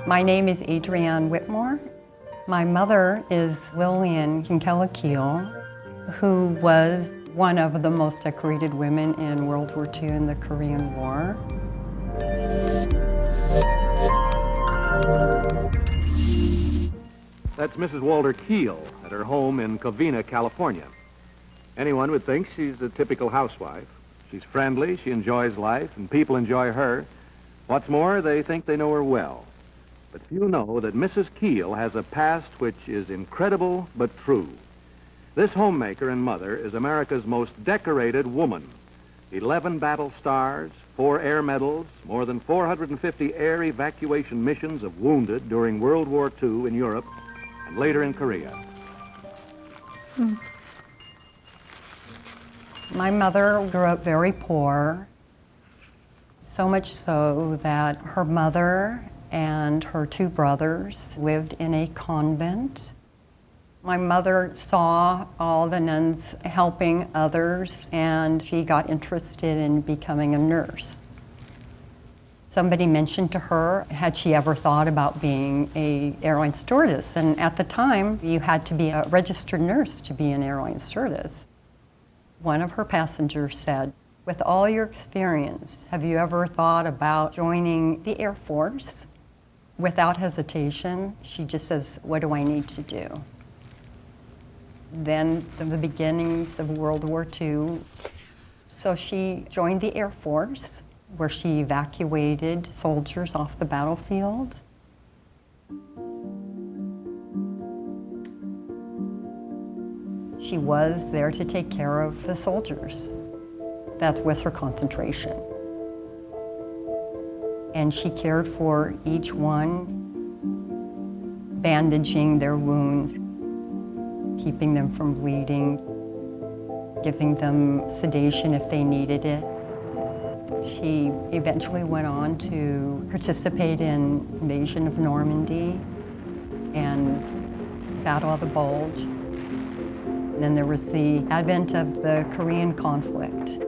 My name is Adrienne Whitmore. My mother is Lillian Kinkela Keil, who was one of the most decorated women in World War II and the Korean War. That's Mrs. Walter Keil at her home in Covina, California. Anyone would think she's a typical housewife. She's friendly, she enjoys life, and people enjoy her. What's more, they think they know her well. But few know that Mrs. Keil has a past which is incredible but true. This homemaker and mother is America's most decorated woman. 11 battle stars, 4 air medals, more than 450 air evacuation missions of wounded during World War II in Europe and later in Korea. My mother grew up very poor, so much so that her mother and her 2 brothers lived in a convent. My mother saw all the nuns helping others, and she got interested in becoming a nurse. Somebody mentioned to her, had she ever thought about being an airline stewardess? And at the time, you had to be a registered nurse to be an airline stewardess. One of her passengers said, "With all your experience, have you ever thought about joining the Air Force?" Without hesitation, she just says, "What do I need to do?" Then the beginnings of World War II. So she joined the Air Force, where she evacuated soldiers off the battlefield. She was there to take care of the soldiers. That was her concentration. And she cared for each one, bandaging their wounds, keeping them from bleeding, giving them sedation if they needed it. She eventually went on to participate in invasion of Normandy and Battle of the Bulge. And then there was the advent of the Korean conflict.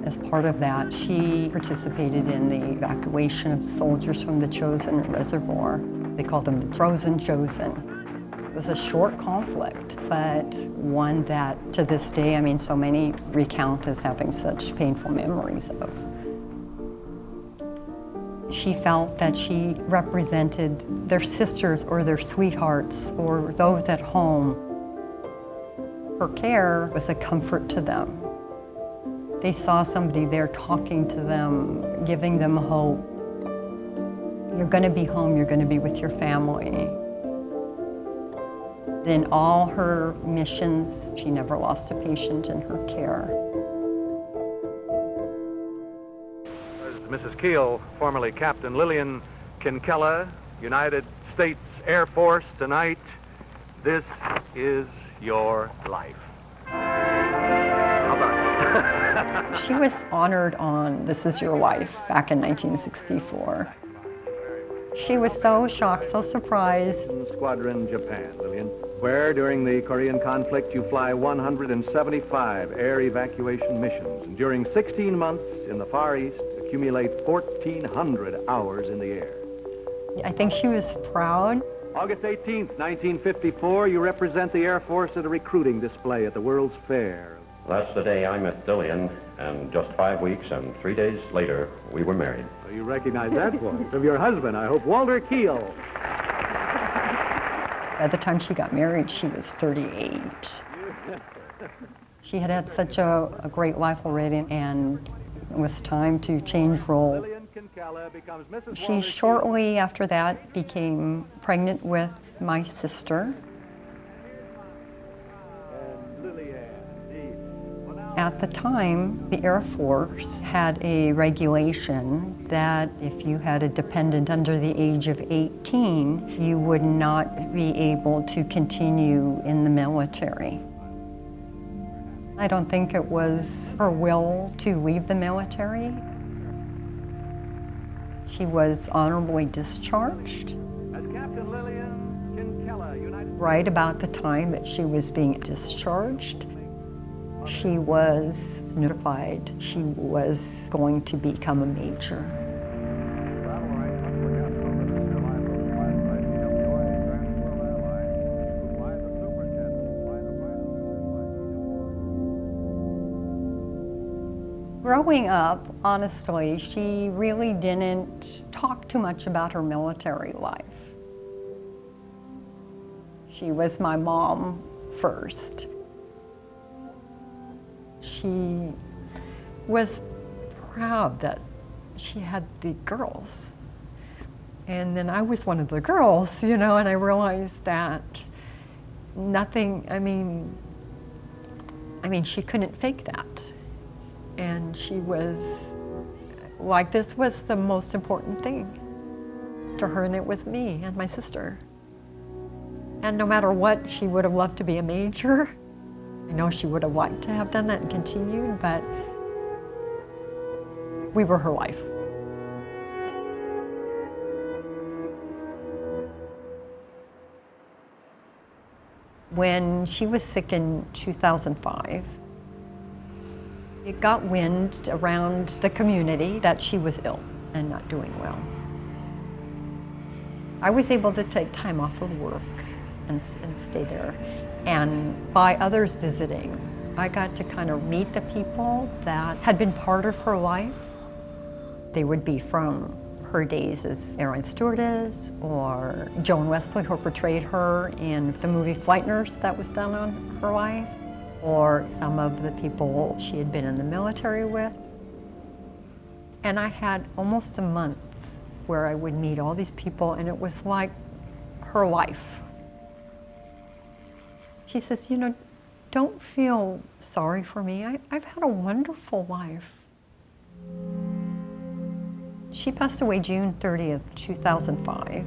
As part of that, she participated in the evacuation of soldiers from the Chosin Reservoir. They called them the Frozen Chosin. It was a short conflict, but one that to this day, I mean, so many recount as having such painful memories of. She felt that she represented their sisters or their sweethearts or those at home. Her care was a comfort to them. They saw somebody there talking to them, giving them hope. You're going to be home, you're going to be with your family. In all her missions, she never lost a patient in her care. Mrs. Keil, formerly Captain Lillian Kinkela, United States Air Force, tonight, this is your life. How about it? She was honored on This Is Your Life back in 1964. She was so shocked, so surprised. Squadron, Japan, Lillian, where during the Korean conflict you fly 175 air evacuation missions, and during 16 months in the Far East accumulate 1,400 hours in the air. I think she was proud. August 18th, 1954, you represent the Air Force at a recruiting display at the World's Fair. That's the day I met Lillian, and just 5 weeks and 3 days later, we were married. Well, you recognize that voice of your husband, I hope, Walter Keil. By the time she got married, she was 38. She had had such a great life already, and it was time to change roles. She shortly after that became pregnant with my sister. At the time, the Air Force had a regulation that if you had a dependent under the age of 18, you would not be able to continue in the military. I don't think it was her will to leave the military. She was honorably discharged. As Captain Lillian Kinkela, Right about the time that she was being discharged, she was notified she was going to become a major. Growing up, honestly, she really didn't talk too much about her military life. She was my mom first. She was proud that she had the girls. And then I was one of the girls, you know, and I realized that nothing, I mean, she couldn't fake that. And she was like, this was the most important thing to her, and it was me and my sister. And no matter what, she would have loved to be a major. I know she would have liked to have done that and continued, but we were her life. When she was sick in 2005, it got wind around the community that she was ill and not doing well. I was able to take time off of work and stay there. And by others visiting, I got to kind of meet the people that had been part of her life. They would be from her days as airline stewardess, or Joan Wesley, who portrayed her in the movie Flight Nurse that was done on her life, or some of the people she had been in the military with. And I had almost a month where I would meet all these people, and it was like her life. She says, you know, don't feel sorry for me. I've had a wonderful life. She passed away June 30th, 2005.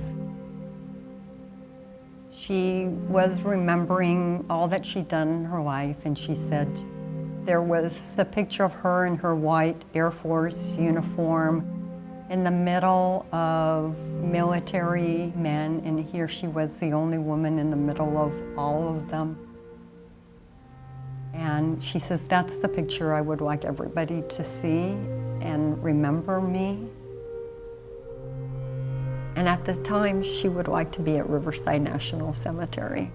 She was remembering all that she'd done in her life, and she said there was a picture of her in her white Air Force uniform in the middle of military men, and here she was the only woman in the middle of all of them. And she says, that's the picture I would like everybody to see and remember me. And at the time, she would like to be at Riverside National Cemetery.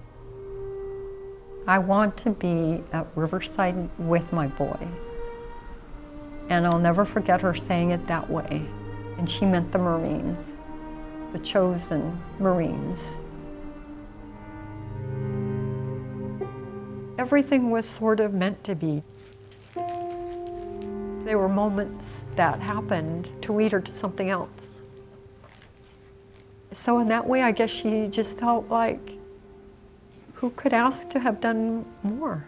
I want to be at Riverside with my boys. And I'll never forget her saying it that way. And she meant the Marines, the chosen Marines. Everything was sort of meant to be. There were moments that happened to lead her to something else. So in that way, I guess she just felt like, who could ask to have done more?